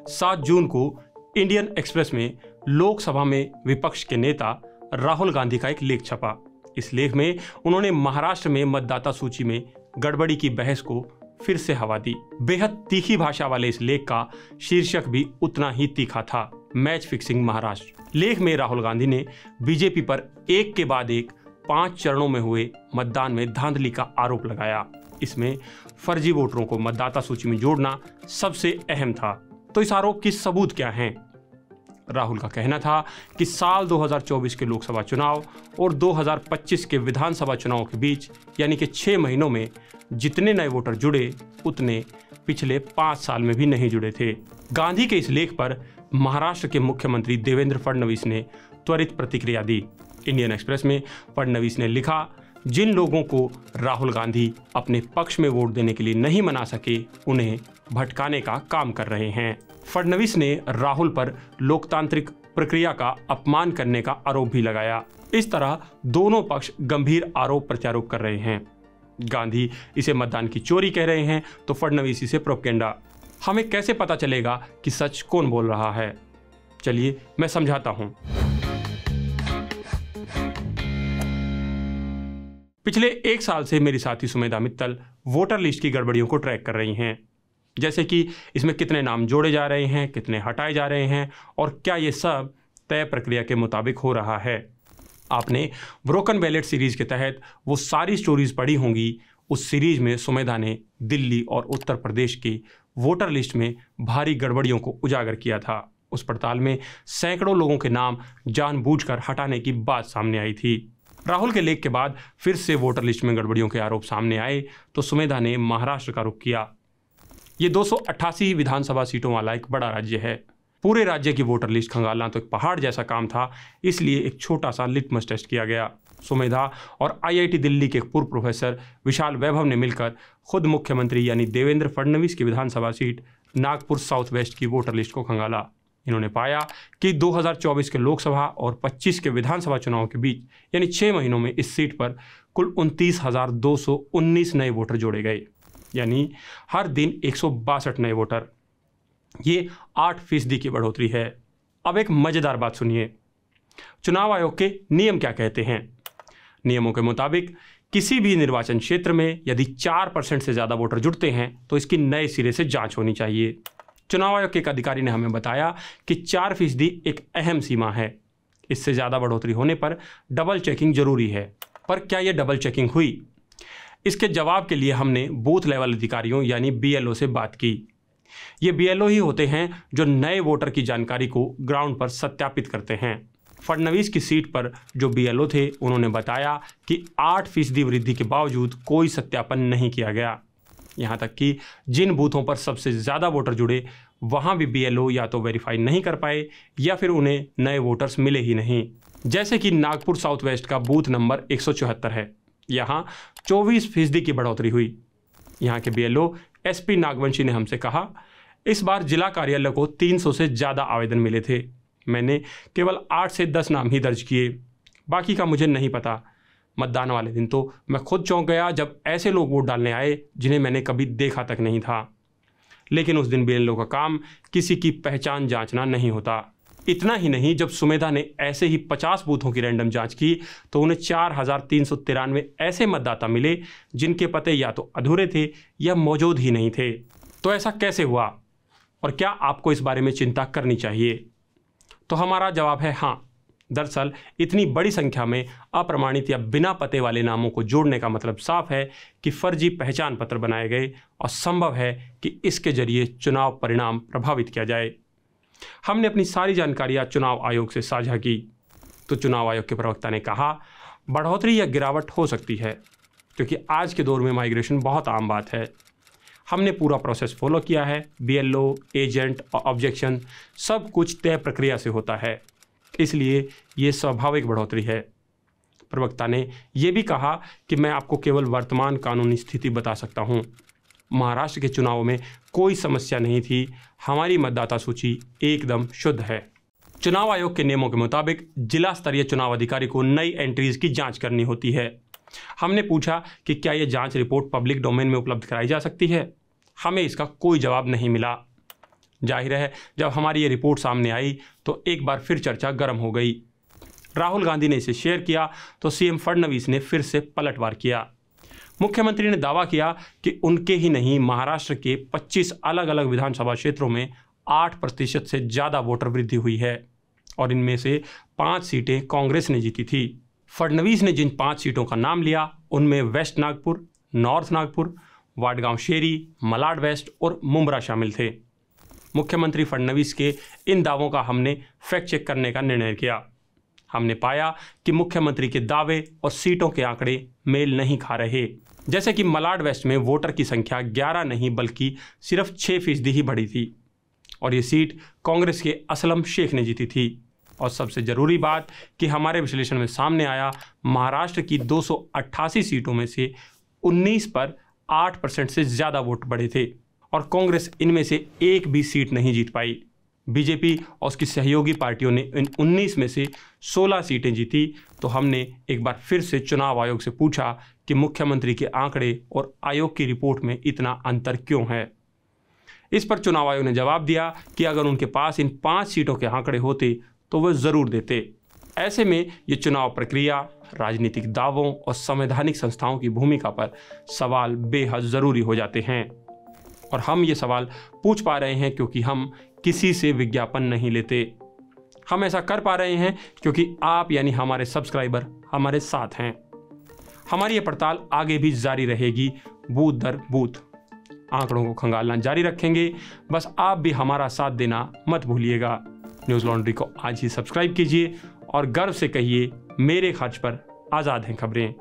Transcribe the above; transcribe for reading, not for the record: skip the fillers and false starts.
7 जून को Indian express में लोकसभा में विपक्ष के नेता राहुल गांधी का एक लेख छपा। इस लेख में उन्होंने महाराष्ट्र में मतदाता सूची में गड़बड़ी की बहस को फिर से हवा दी। बेहद तीखी भाषा वाले इस लेख का शीर्षक भी उतना ही तीखा था, मैच फिक्सिंग महाराष्ट्र। लेख में राहुल गांधी ने बीजेपी पर एक के बाद एक 5 चरणों में हुए मतदान में धांधली का आरोप लगाया। इसमें फर्जी वोटरों को मतदाता सूची में जोड़ना सबसे अहम था। तो इस आरोप की सबूत क्या हैं? राहुल का कहना था कि साल 2024 के लोकसभा चुनाव और 2025 के विधानसभा चुनाव के बीच यानी कि 6 महीनों में जितने नए वोटर जुड़े उतने पिछले 5 साल में भी नहीं जुड़े थे। गांधी के इस लेख पर महाराष्ट्र के मुख्यमंत्री देवेंद्र फडणवीस ने त्वरित प्रतिक्रिया दी। इंडियन एक्सप्रेस में फडणवीस ने लिखा, जिन लोगों को राहुल गांधी अपने पक्ष में वोट देने के लिए नहीं मना सके, उन्हें भटकाने का काम कर रहे हैं। फडणवीस ने राहुल पर लोकतांत्रिक प्रक्रिया का अपमान करने का आरोप भी लगाया। इस तरह दोनों पक्ष गंभीर आरोप प्रत्यारोप कर रहे हैं। गांधी इसे मतदान की चोरी कह रहे हैं तो फडणवीस इसे प्रोपेगेंडा। हमें कैसे पता चलेगा कि सच कौन बोल रहा है? चलिए मैं समझाता हूं। पिछले 1 साल से मेरी साथी सुमेधा मित्तल वोटर लिस्ट की गड़बड़ियों को ट्रैक कर रही हैं, जैसे कि इसमें कितने नाम जोड़े जा रहे हैं, कितने हटाए जा रहे हैं और क्या ये सब तय प्रक्रिया के मुताबिक हो रहा है। आपने ब्रोकन बैलेट सीरीज के तहत वो सारी स्टोरीज पढ़ी होंगी। उस सीरीज में सुमेधा ने दिल्ली और उत्तर प्रदेश की वोटर लिस्ट में भारी गड़बड़ियों को उजागर किया था। उस पड़ताल में सैकड़ों लोगों के नाम जानबूझकर हटाने की बात सामने आई थी। राहुल के लेख के बाद फिर से वोटर लिस्ट में गड़बड़ियों के आरोप सामने आए तो सुमेधा ने महाराष्ट्र का रुख किया। ये 288 विधानसभा सीटों वाला एक बड़ा राज्य है। पूरे राज्य की वोटर लिस्ट खंगालना तो एक पहाड़ जैसा काम था, इसलिए एक छोटा सा लिटमस टेस्ट किया गया। सुमेधा और IIT दिल्ली के पूर्व प्रोफेसर विशाल वैभव ने मिलकर खुद मुख्यमंत्री यानी देवेंद्र फडणवीस की विधानसभा सीट नागपुर साउथ वेस्ट की वोटर लिस्ट को खंगाला। इन्होंने पाया कि 2024 के लोकसभा और 25 के विधानसभा चुनाव के बीच यानी 6 महीनों में इस सीट पर कुल 29,219 नए वोटर जोड़े गए, यानी हर दिन 162 नए वोटर। ये 8% की बढ़ोतरी है। अब एक मजेदार बात सुनिए, चुनाव आयोग के नियम क्या कहते हैं। नियमों के मुताबिक किसी भी निर्वाचन क्षेत्र में यदि 4% से ज्यादा वोटर जुड़ते हैं तो इसकी नए सिरे से जांच होनी चाहिए। चुनाव आयोग के एक अधिकारी ने हमें बताया कि 4% एक अहम सीमा है। इससे ज्यादा बढ़ोतरी होने पर डबल चेकिंग जरूरी है। पर क्या यह डबल चेकिंग हुई? इसके जवाब के लिए हमने बूथ लेवल अधिकारियों यानी BLO से बात की। ये BLO ही होते हैं जो नए वोटर की जानकारी को ग्राउंड पर सत्यापित करते हैं। फडणवीस की सीट पर जो BLO थे उन्होंने बताया कि 8% वृद्धि के बावजूद कोई सत्यापन नहीं किया गया। यहाँ तक कि जिन बूथों पर सबसे ज़्यादा वोटर जुड़े वहाँ भी BLO या तो वेरीफाई नहीं कर पाए या फिर उन्हें नए वोटर्स मिले ही नहीं। जैसे कि नागपुर साउथ वेस्ट का बूथ नंबर 174 है, यहाँ 24% की बढ़ोतरी हुई। यहाँ के BLO SP नागवंशी ने हमसे कहा, इस बार जिला कार्यालय को 300 से ज़्यादा आवेदन मिले थे। मैंने केवल 8 से 10 नाम ही दर्ज किए, बाकी का मुझे नहीं पता। मतदान वाले दिन तो मैं खुद चौंक गया जब ऐसे लोग वोट डालने आए जिन्हें मैंने कभी देखा तक नहीं था। लेकिन उस दिन BLO का काम किसी की पहचान जांचना नहीं होता। इतना ही नहीं, जब सुमेधा ने ऐसे ही 50 बूथों की रैंडम जांच की तो उन्हें 4,393 ऐसे मतदाता मिले जिनके पते या तो अधूरे थे या मौजूद ही नहीं थे। तो ऐसा कैसे हुआ और क्या आपको इस बारे में चिंता करनी चाहिए? तो हमारा जवाब है हाँ। दरअसल इतनी बड़ी संख्या में अप्रमाणित या बिना पते वाले नामों को जोड़ने का मतलब साफ है कि फर्जी पहचान पत्र बनाए गए और संभव है कि इसके जरिए चुनाव परिणाम प्रभावित किया जाए। हमने अपनी सारी जानकारियां चुनाव आयोग से साझा की तो चुनाव आयोग के प्रवक्ता ने कहा, बढ़ोतरी या गिरावट हो सकती है क्योंकि आज के दौर में माइग्रेशन बहुत आम बात है। हमने पूरा प्रोसेस फॉलो किया है। BLO, एजेंट और ऑब्जेक्शन सब कुछ तय प्रक्रिया से होता है, इसलिए ये स्वाभाविक बढ़ोतरी है। प्रवक्ता ने यह भी कहा कि मैं आपको केवल वर्तमान कानूनी स्थिति बता सकता हूँ। महाराष्ट्र के चुनावों में कोई समस्या नहीं थी। हमारी मतदाता सूची एकदम शुद्ध है। चुनाव आयोग के नियमों के मुताबिक जिला स्तरीय चुनाव अधिकारी को नई एंट्रीज की जांच करनी होती है। हमने पूछा कि क्या यह जांच रिपोर्ट पब्लिक डोमेन में उपलब्ध कराई जा सकती है। हमें इसका कोई जवाब नहीं मिला। जाहिर है जब हमारी ये रिपोर्ट सामने आई तो एक बार फिर चर्चा गर्म हो गई। राहुल गांधी ने इसे शेयर किया तो सीएम फडणवीस ने फिर से पलटवार किया। मुख्यमंत्री ने दावा किया कि उनके ही नहीं महाराष्ट्र के 25 अलग अलग विधानसभा क्षेत्रों में 8% से ज़्यादा वोटर वृद्धि हुई है और इनमें से 5 सीटें कांग्रेस ने जीती थी। फडणवीस ने जिन 5 सीटों का नाम लिया उनमें वेस्ट नागपुर, नॉर्थ नागपुर, वाडगांव शेरी, मलाड वेस्ट और मुंब्रा शामिल थे। मुख्यमंत्री फडणवीस के इन दावों का हमने फैक्ट चेक करने का निर्णय किया। हमने पाया कि मुख्यमंत्री के दावे और सीटों के आंकड़े मेल नहीं खा रहे। जैसे कि मलाड वेस्ट में वोटर की संख्या 11 नहीं बल्कि सिर्फ 6% ही बढ़ी थी और ये सीट कांग्रेस के असलम शेख ने जीती थी। और सबसे ज़रूरी बात कि हमारे विश्लेषण में सामने आया, महाराष्ट्र की 288 सीटों में से 19 पर 8% से ज़्यादा वोट बढ़े थे और कांग्रेस इनमें से एक भी सीट नहीं जीत पाई। बीजेपी और उसकी सहयोगी पार्टियों ने इन 19 में से 16 सीटें जीती। तो हमने एक बार फिर से चुनाव आयोग से पूछा कि मुख्यमंत्री के आंकड़े और आयोग की रिपोर्ट में इतना अंतर क्यों है। इस पर चुनाव आयोग ने जवाब दिया कि अगर उनके पास इन 5 सीटों के आंकड़े होते तो वह ज़रूर देते। ऐसे में ये चुनाव प्रक्रिया, राजनीतिक दावों और संवैधानिक संस्थाओं की भूमिका पर सवाल बेहद ज़रूरी हो जाते हैं। और हम ये सवाल पूछ पा रहे हैं क्योंकि हम किसी से विज्ञापन नहीं लेते। हम ऐसा कर पा रहे हैं क्योंकि आप यानी हमारे सब्सक्राइबर हमारे साथ हैं। हमारी ये पड़ताल आगे भी जारी रहेगी, बूथ दर बूथ आंकड़ों को खंगालना जारी रखेंगे। बस आप भी हमारा साथ देना मत भूलिएगा। न्यूज़ लॉन्ड्री को आज ही सब्सक्राइब कीजिए और गर्व से कहिए, मेरे खर्च पर आज़ाद हैं खबरें।